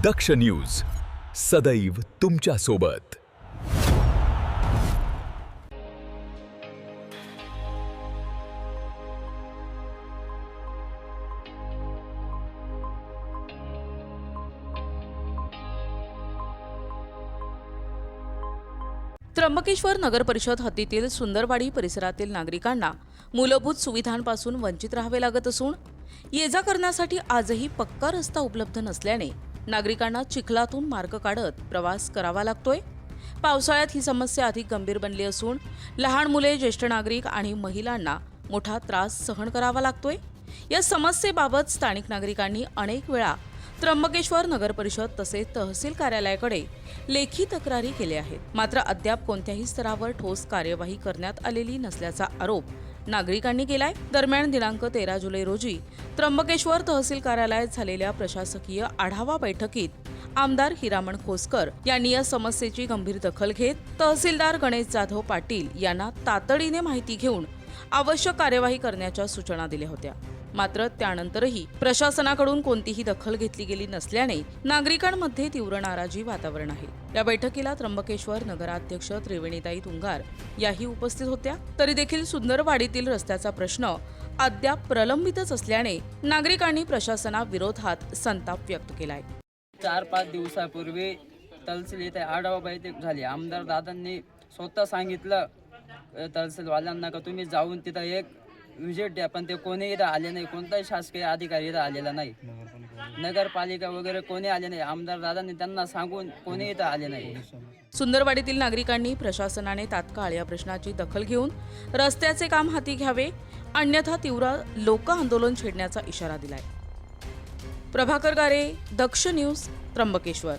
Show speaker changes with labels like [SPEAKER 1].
[SPEAKER 1] दक्ष news सदैव तुमच्या सोबत।
[SPEAKER 2] त्र्यंबकेश्वर नगर परिषद हद्दीतील सुंदरवाडी परिसरातील नागरिकांना मूलभूत सुविधांपासून वंचित राहावे लागत असून ये-जा करण्यासाठी आजही पक्का रस्ता उपलब्ध नसल्याने नागरिकांना चिखलातून मार्ग काढत प्रवास करावा लागतोय। पावसाळ्यात ही समस्या अधिक गंभीर बनली असून लहान मुले, ज्येष्ठ नागरिक आणि महिलांना मोठा त्रास सहन करावा लागतोय। या समस्येबाबत स्थानिक नागरिकांनी अनेक वेळा त्र्यंबकेश्वर नगर परिषद तसेच तहसील कार्यालयाकडे लेखी तक्रारी केल्या आहेत, मात्र अद्याप कोणत्याही स्तरावर ठोस कार्यवाही करण्यात आलेली नसल्याचा आरोप नागरिकांनी केलाय। दरम्यान दिनांक 13 जुलै रोजी त्र्यंबकेश्वर तहसील कार्यालयात झालेल्या प्रशासकीय आढावा बैठकीत आमदार हिरामण खोसकर यांनी या समस्येची गंभीर दखल घेत तहसीलदार गणेश जाधव पाटील यांना तातडीने माहिती घेऊन आवश्यक कार्यवाही करण्याच्या सूचना दिल्या होत्या। मात्र त्यानंतरही प्रशासनाकडून कोणतीही दखल घेतली गेली नसल्याने नागरिकांमध्ये तीव्र नाराजी वातावरण आहे। या बैठकीला त्र्यंबकेश्वर नगराध्यक्ष त्रिवेणीताई तुंगार याही उपस्थित होत्या। तरी देखील सुंदरवाडीतील रस्त्याचा प्रश्न अद्याप प्रलंबितच असल्याने नागरिकांनी प्रशासनाविरोधात संताप व्यक्त केलाय।
[SPEAKER 3] 4-5 दिवसापूर्वी तहसील येथे आढावा बैठक झाली। आमदार दादांनी स्वतः सांगितलं तहसीलवाल्यांना का तुम्ही जाऊन तिथं एक विजिट द्या, पण ते कोणी इथं आले नाही। कोणताही शासकीय अधिकारी इथं आलेला नाही, नगरपालिका वगैरे कोणी आले नाही। आमदार दादांनी त्यांना सांगून कोणी इथं आले नाही।
[SPEAKER 2] सुंदरवाडीतील नागरिकांनी प्रशासनाने तात्काळ या प्रश्नाची दखल घेऊन रस्त्याचे काम हाती घ्यावे, अन्यथा तीव्र लोक आंदोलन छेडण्याचा इशारा दिलाय। प्रभाकर गारे, दक्ष न्यूज, त्र्यंबकेश्वर।